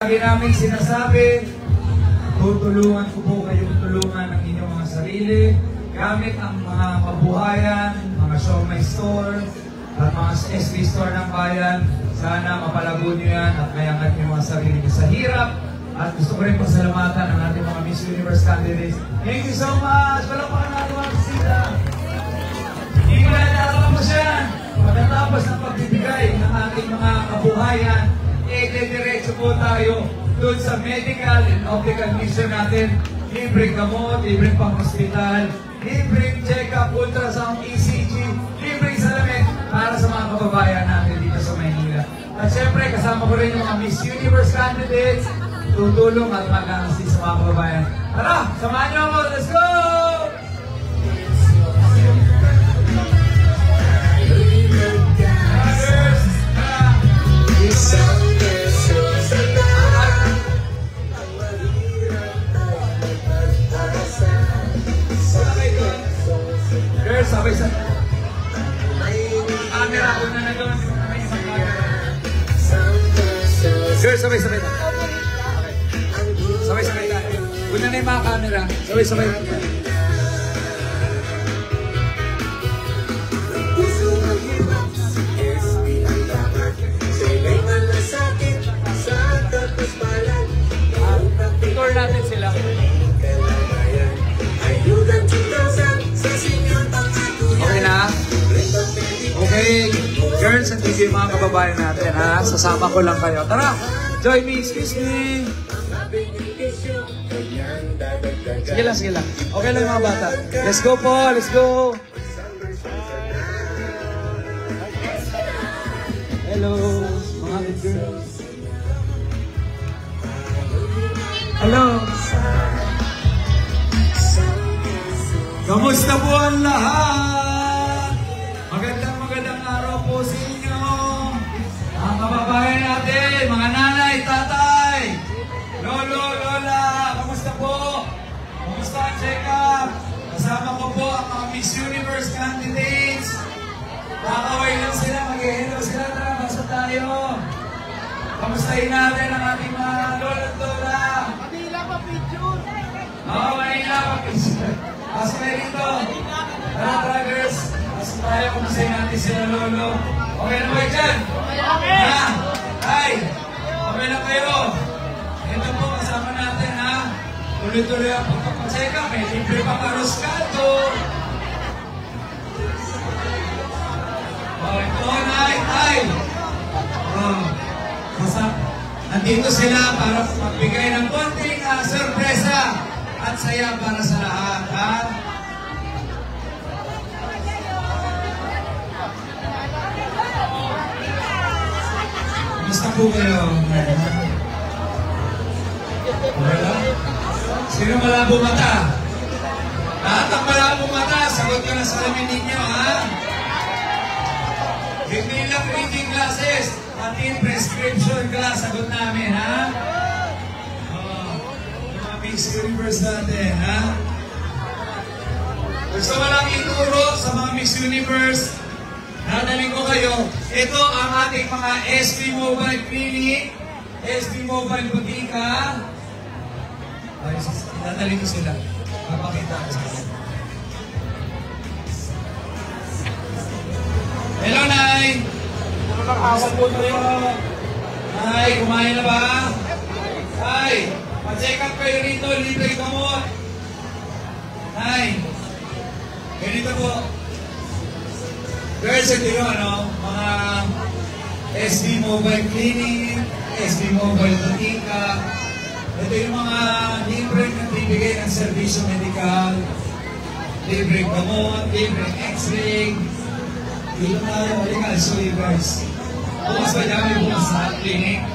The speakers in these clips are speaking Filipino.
Lagi namin sinasabi, tutulungan ko po kayong tulungan ng inyong mga sarili gamit ang mga kabuhayan, mga Siomai store, at mga SB store ng bayan. Sana mapalago nyo yan at mayangat nyo mga sarili nyo sa hirap. At gusto ko rin pasalamatan ang ating mga Miss Universe candidates. Thank you so much! Walang pa natin mga bisita. Hindi ko na natapos yan. Pagkatapos ng pagbibigay ng ating mga kabuhayan, diretso po tayo doon sa medical and optical mission natin. Libreng gamot, libreng pang-hospital, libreng check-up, ultrasound, ECG, libreng salamin para sa mga kababayan natin dito sa Maynila. At syempre, kasama ko rin yung mga Miss Universe candidates, tutulong at mag-assist sa mga kababayan. Tara, samahan niyo ako! Let's go! Girls, sabay-sabay. Camera, una na doon. Girls, sabay-sabay. Sabay-sabay tayo. Una na yung mga camera. Sabay-sabay. Tour natin sila. Okay na? Okay. Girls, andito yung mga kababayan natin, ha? Sasama ko lang kayo. Tara! Join me! Excuse me! Sige lang, sige lang. Okay lang yung mga bata. Let's go po! Let's go! Hello, mga girls. Hello! Kamusta po ang lahat? Magandang araw po sa inyo. Ang kababayan natin, mga nanay, tatay, lolo, lola, kamusta po? Kamusta ang check-up? Kasama ko po ang mga Miss Universe candidates. Kakaway lang sila, mag-hello sila, tara, basta tayo. Kamustahin natin ang ating mga lolo at lola. Manila pa picture. Oo, Manila pa picture. Pasok tayo dito. Tara, brothers. Pasok tayo, kamustahin natin sila lolo. Okay na ba dyan? Okay. Ha? Ay, okay na kayo. Ito po, kasama natin, ha? Tuloy-tuloy ang pagpapaseka. May libre pa karoskaldo. Oh, ito, nay. Nandito sila para magbigay ng konting sorpresa at saya para sa lahat, ha? Kumusta po kayo? Wala? Sino malabo mata? Lahat ang malabo mata, sagot ka na sa lamin ninyo, ha? Hindi lang reading glasses, pati prescription glass, sagot namin, ha? Mga Miss Universe natin, ha? Gusto mo lang ituro sa mga Miss Universe, nadaling ko kayo, ito ang ating mga SB Mobile Clinic, SB Mobile Botica. Nadaling ko sila, papakita ko sa kanila. Hello, Nay! Nasa po kayo. Nay, kumain na ba? Nay, pa-check up kayo rito, libre gamot. Nay, ganito po. Girls, ito yung mga SB Mobile Clinic, SB Mobile Botica. Ito yung mga libre na bibigay ng servisyo medikal, libre gamot, libre x-ray. Dito tayo, halika, I'll show you guys. Bukas ba dami bukas sa clinic?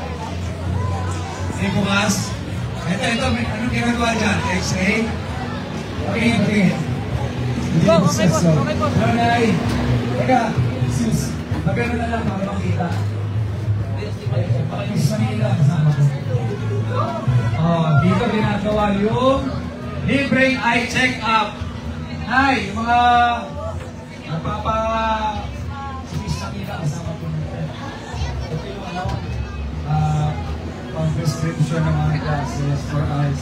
Hindi bukas? Ito, anong ginagawa dyan? X-ray? Okay. Okay po. Nanay, teka, sis, magano na lang para makita. Pakingis Manila, kasama ko. Dito ginagawa yung libreng eye check-up. Ay, yung mga nagpapa-sis Manila, kasama ko nito. Ito yung prescription ng mga classes for us.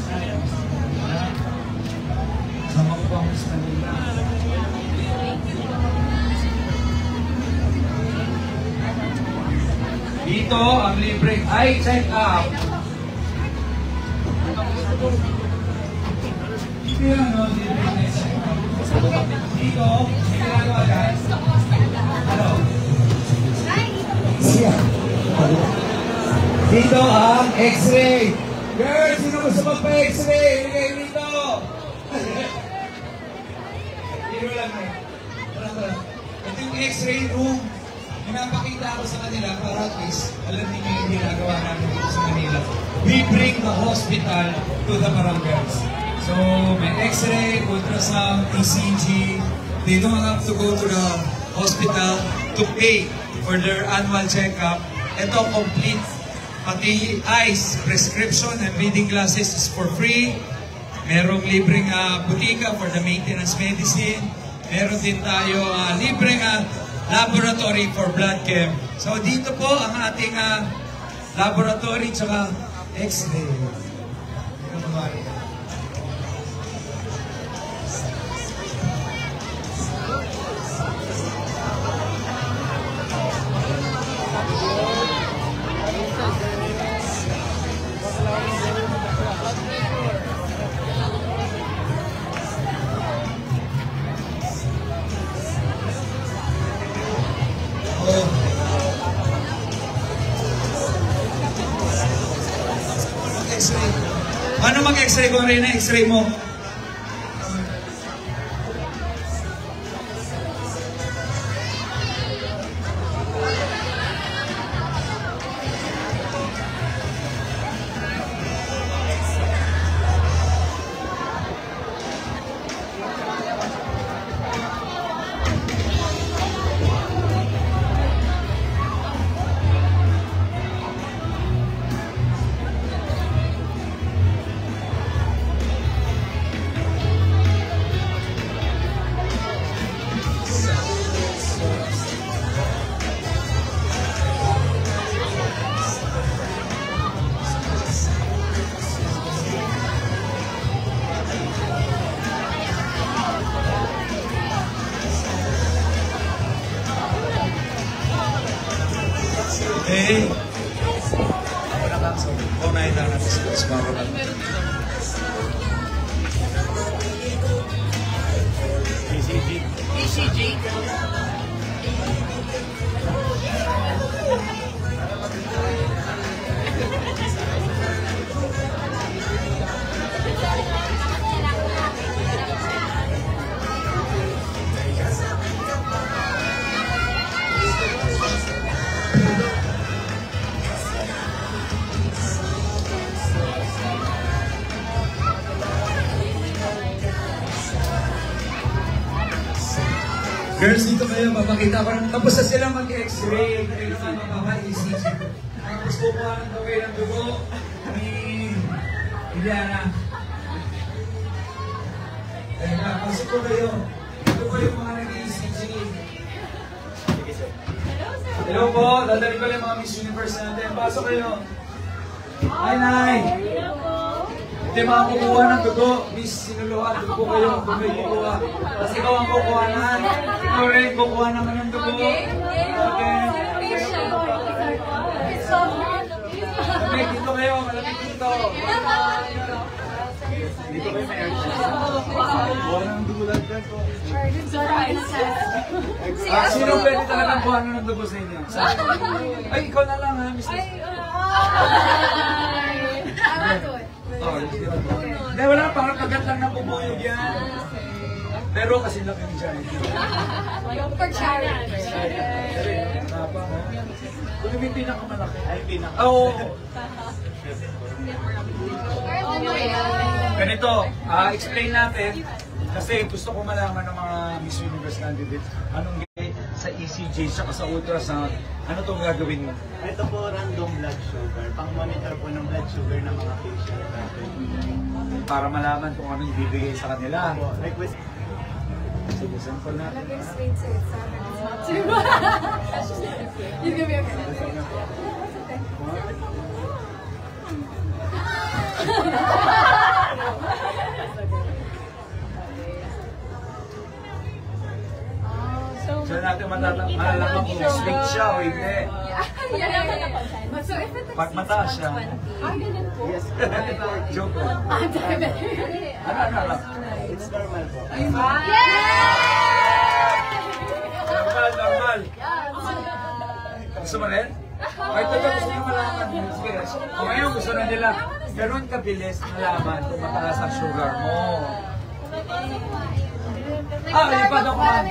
Sa mga pangis na nila. Dito, ang libreng eye check-up. Dito, no, libreng eye check-up. Dito, may ginagawa dyan. Ano? Dito ang x-ray. Girls, sino gusto magpa-x-ray? Ilagay dito. Hero lang eh. Ito yung x-ray room. Pinapakita ako sa kanila para at least alam niyo yung ginagawa namin dito sa Manila. We bring the hospital to the barangays. So, may x-ray, ultrasound, ECG. They don't have to go to the hospital to pay for their annual checkup. Ito complete. Pati eyes, prescription, and reading glasses is for free. Merong libreng butika for the maintenance medicine. Meron din tayo libreng laboratory for blood chem. So dito po ang ating laboratory tsaka x-ray. X-ray. Paano mag-x-ray kung rin na x-ray mo? Okay. Ako na lang. So, unahin lang natin sa smaro lang. ECG. ECG. Girls, dito kayo, mapakita ko. Tapos na sila mag-x-ray. Kayo naman mapapa-ECG. Tapos kukuha ng gawin ng dugo ni Iliana. Ayun na, pasok ko kayo. Ito ko yung mga nag-ECG. Hello po, dadali ko lang mga Miss Universe natin. Pasok kayo. Hi, Nay! Hindi mga kukuha ng dugo. Miss, sinuluhan. Dugo kayo. Kung may kukuha. Tapos ikaw ang kukuhanan. Ikaw rin, kukuha naman ng dugo. Okay. Okay, dito kayo. Malapit dito. Dito kayo may urge. Kuha ng dugo lang dyan po. Sino pwede talagang kuha ng dugo sa inyo? Ay, ikaw na lang ha, Miss. Hindi, wala, parang kagat lang na bumuyog yan. Pero kasi laki ni Janet. For charity. Kung yung pinakamalaki. Ay, pinaka. Oo. Ganito, explain natin. Kasi gusto ko malaman ng mga Miss Universe candidates anong sa ECG at sa ultrasound, ano itong gagawin mo? Ito po random blood sugar. Pang-monitor po ng blood sugar ng mga patient natin. Para malaman kung anong ibibigay sa kanila. Request. Sige, sample natin. natin malalaman kung sweet siya o hindi. So if it's Pag mataas siya. ganun po. Yes. Joke lang. Ano? It's normal po. Normal. Gusto mo rin? Ay, ito gusto nyo malaman. Sige. O ngayon gusto na nila, ganun kabilis malaman kung mataas ang sugar mo. Lipad ako man.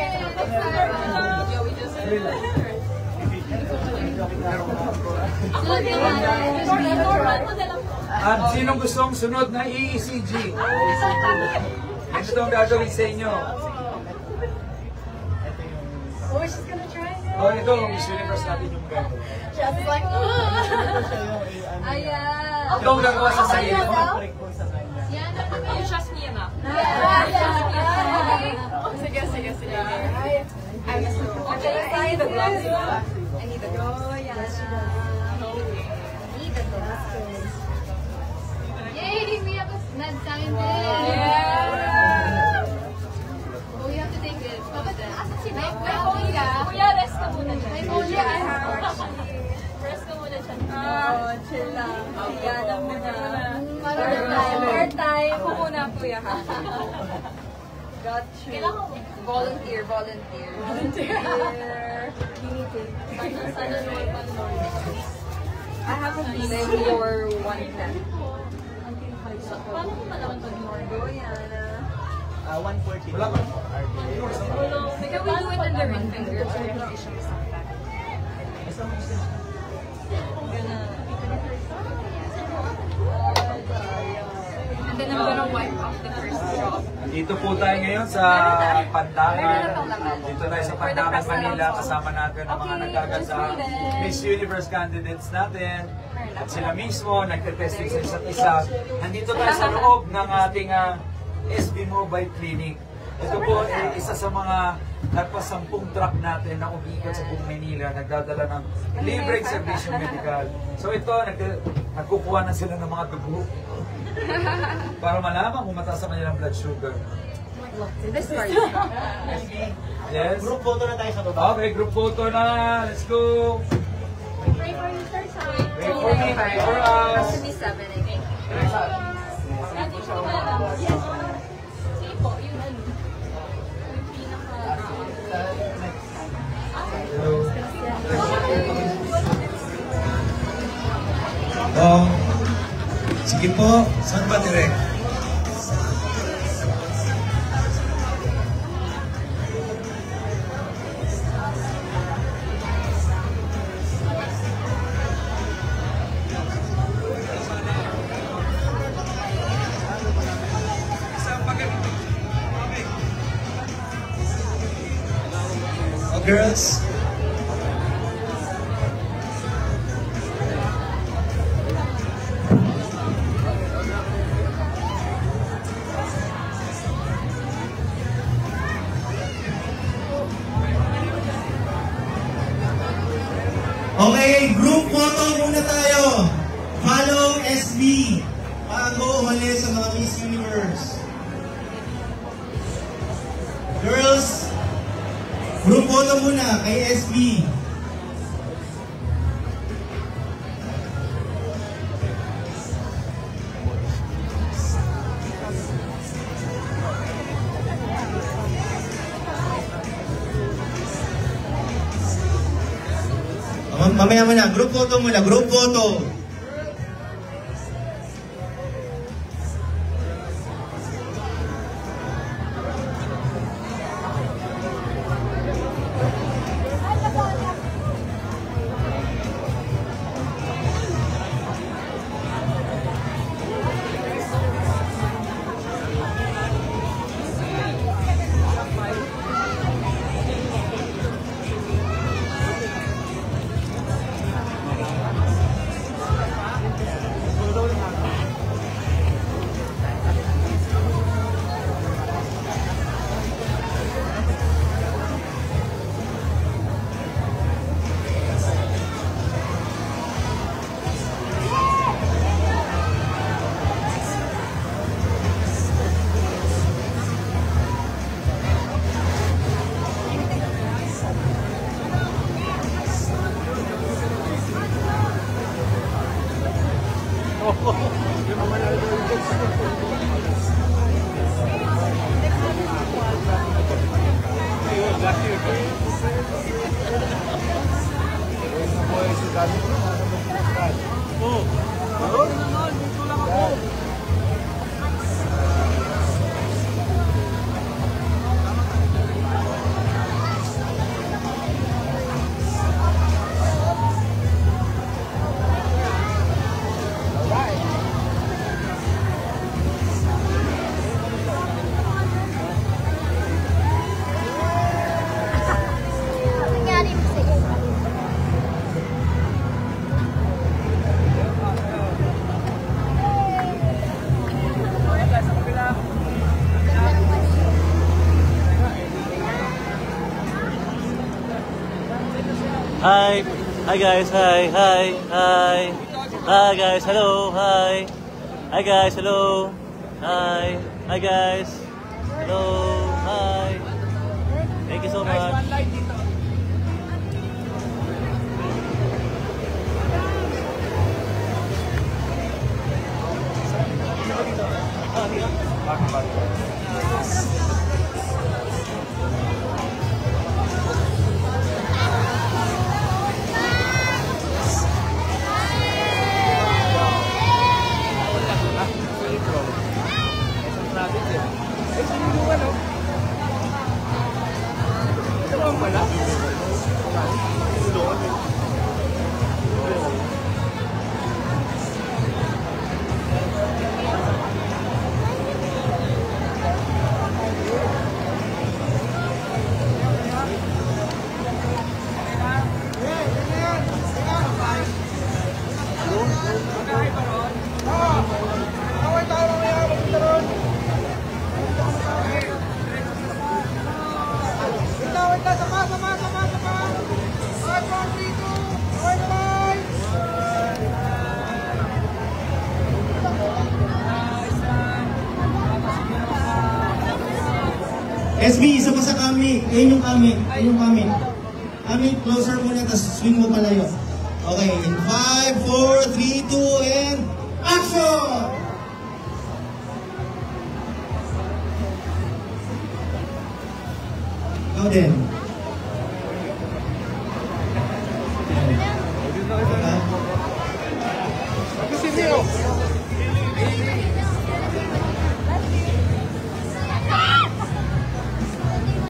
At sinong gustong sunod na EECG? Ito ang gagawin sa inyo. Oh, she's gonna try it. O ito, Miss Universe natin yung gagawin. Just like, Ayan. Ito ang gagawa sa sarili mo. Break po sa kanya. You trust me enough. Sige. I need the gloves. I need the gloves. Yay! We have a med time day! Yeah! Oh, we have to take it. Asan si Meg? Kuya, rest ka muna dyan. May phone ka. Rest ka muna dyan. Chill lang. Higa lang muna. Part time. Ako muna, kuya, ha? Got you. Kailangan mo. Volunteer. Sana naman pa I have a feeling you're 110. So, paano mo malaman pag more? Go, Yana. 140. Wala pa. Can we do it in the ring finger? So, position is not back. And then I'm gonna wipe off the first drop. Dito po tayo ngayon sa Pandangan. Dito tayo sa Pandangan, Manila. Kasama natin ang mga nagagandang Miss Universe candidates natin. At sila mismo, nagte-testing sa isa't isa. Nandito tayo sa loob ng ating SB Mobile Clinic. Ito po ay isa sa mga nagpasampung truck natin na umiikot sa buong Manila, nagdadala ng libreng serbisyong medical. So ito, nagkukuha na sila ng mga dugo para malaman kung mataas ang kanilang blood sugar. This part. Yes? Group photo na tayo sa baba. Okay, group photo na. Let's go! Pray for you, sir. Pray for me, pray for us. Has to be 7, I think. Sige po, yun ano. Yung pinaka... Sige po, saan ba direct? Girls, okay, group photo muna tayo. Follow SB bago umalis sa mga Miss Universe. Girls, group photo muna kay SB. Mamaya mo na, group photo muna, group photo. Nangyari mo sa iyo. Hi. Hi guys. Hi. Hi. Hi. Hi guys. Hello. Hi. Hi guys. Hello. Hi. Hi guys. Hello. Hi. Thank you so much. SB, isa pa sa kami. Ayun yung kami. Ayun yung kami. Kami, closer muna, tapos swing mo palayo. Okay, in 5, 4, 3, 2, and action! Ikaw din.